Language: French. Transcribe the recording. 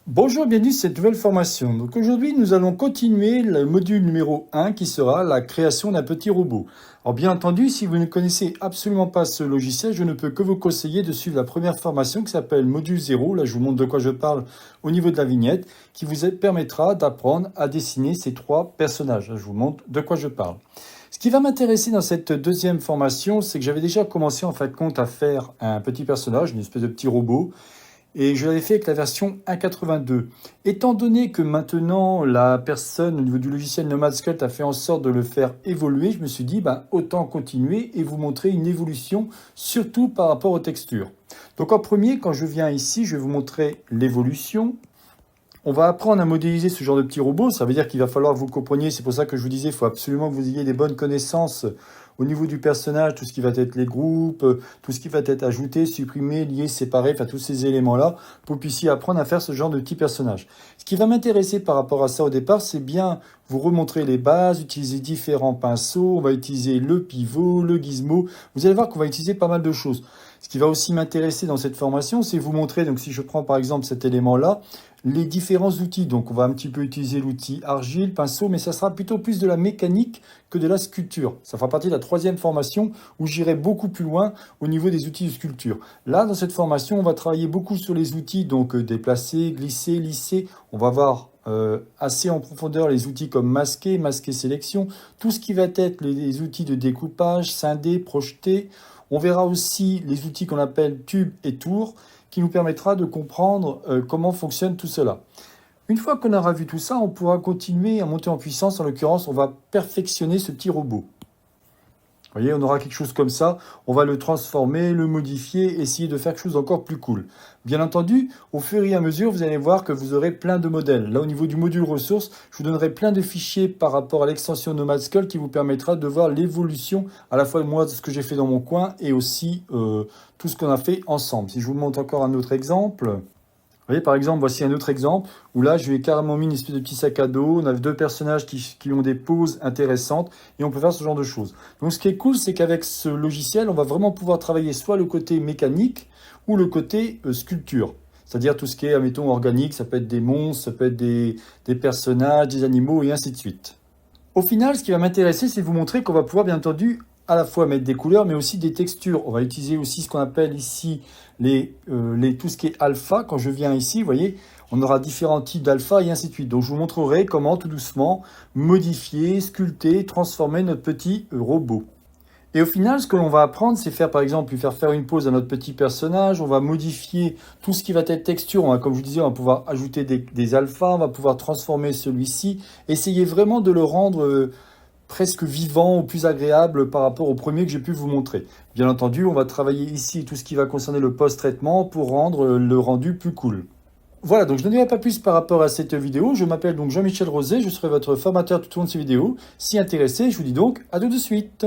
Bonjour, bienvenue sur cette nouvelle formation. Donc aujourd'hui, nous allons continuer le module numéro 1 qui sera la création d'un petit robot. Alors bien entendu, si vous ne connaissez absolument pas ce logiciel, je ne peux que vous conseiller de suivre la première formation qui s'appelle module 0. Là, je vous montre de quoi je parle au niveau de la vignette, qui vous permettra d'apprendre à dessiner ces trois personnages. Là, je vous montre de quoi je parle. Ce qui va m'intéresser dans cette deuxième formation, c'est que j'avais déjà commencé en fin de compte à faire un petit personnage, une espèce de petit robot. Et je l'avais fait avec la version 1.82. Étant donné que maintenant la personne au niveau du logiciel Nomad Sculpt a fait en sorte de le faire évoluer, je me suis dit autant continuer et vous montrer une évolution, surtout par rapport aux textures. Donc en premier, quand je viens ici, je vais vous montrer l'évolution. On va apprendre à modéliser ce genre de petit robot. Ça veut dire qu'il va falloir que vous compreniez. C'est pour ça que je vous disais, il faut absolument que vous ayez des bonnes connaissances au niveau du personnage, tout ce qui va être les groupes, tout ce qui va être ajouté, supprimé, lié, séparé, enfin tous ces éléments-là, pour que vous puissiez apprendre à faire ce genre de petit personnage. Ce qui va m'intéresser par rapport à ça au départ, c'est bien vous remontrer les bases, utiliser différents pinceaux, on va utiliser le pivot, le gizmo. Vous allez voir qu'on va utiliser pas mal de choses. Ce qui va aussi m'intéresser dans cette formation, c'est vous montrer, donc si je prends par exemple cet élément-là, les différents outils. Donc on va un petit peu utiliser l'outil argile, pinceau, mais ça sera plutôt plus de la mécanique que de la sculpture. Ça fera partie de la troisième formation où j'irai beaucoup plus loin au niveau des outils de sculpture. Là, dans cette formation, on va travailler beaucoup sur les outils, donc déplacer, glisser, lisser. On va voir assez en profondeur les outils comme masquer, masquer sélection, tout ce qui va être les outils de découpage, scinder, projeter. On verra aussi les outils qu'on appelle tube et tour, qui nous permettra de comprendre comment fonctionne tout cela. Une fois qu'on aura vu tout ça, on pourra continuer à monter en puissance. En l'occurrence, on va perfectionner ce petit robot. Vous voyez, on aura quelque chose comme ça, on va le transformer, le modifier, essayer de faire quelque chose d'encore plus cool. Bien entendu, au fur et à mesure, vous allez voir que vous aurez plein de modèles. Là, au niveau du module ressources, je vous donnerai plein de fichiers par rapport à l'extension Nomad Sculpt qui vous permettra de voir l'évolution à la fois de moi, de ce que j'ai fait dans mon coin et aussi tout ce qu'on a fait ensemble. Si je vous montre encore un autre exemple... Vous voyez, par exemple, voici un autre exemple où là, je lui ai carrément mis une espèce de petit sac à dos. On a deux personnages qui ont des poses intéressantes et on peut faire ce genre de choses. Donc, ce qui est cool, c'est qu'avec ce logiciel, on va vraiment pouvoir travailler soit le côté mécanique ou le côté sculpture. C'est-à-dire tout ce qui est, admettons, organique. Ça peut être des monstres, ça peut être des personnages, des animaux et ainsi de suite. Au final, ce qui va m'intéresser, c'est de vous montrer qu'on va pouvoir, bien entendu, à la fois mettre des couleurs, mais aussi des textures. On va utiliser aussi ce qu'on appelle ici tout ce qui est alpha. Quand je viens ici, vous voyez, on aura différents types d'alpha et ainsi de suite. Donc, je vous montrerai comment, tout doucement, modifier, sculpter, transformer notre petit robot. Et au final, ce que l'on va apprendre, c'est faire, par exemple, lui faire une pose à notre petit personnage. On va modifier tout ce qui va être texture. Comme je vous disais, on va pouvoir ajouter des alphas. On va pouvoir transformer celui-ci. Essayer vraiment de le rendre presque vivant ou plus agréable par rapport au premier que j'ai pu vous montrer. Bien entendu, on va travailler ici tout ce qui va concerner le post-traitement pour rendre le rendu plus cool. Voilà, donc je ne dirai pas plus par rapport à cette vidéo. Je m'appelle donc Jean-Michel Rosé, je serai votre formateur tout au long de ces vidéos. Si intéressé, je vous dis donc à tout de suite.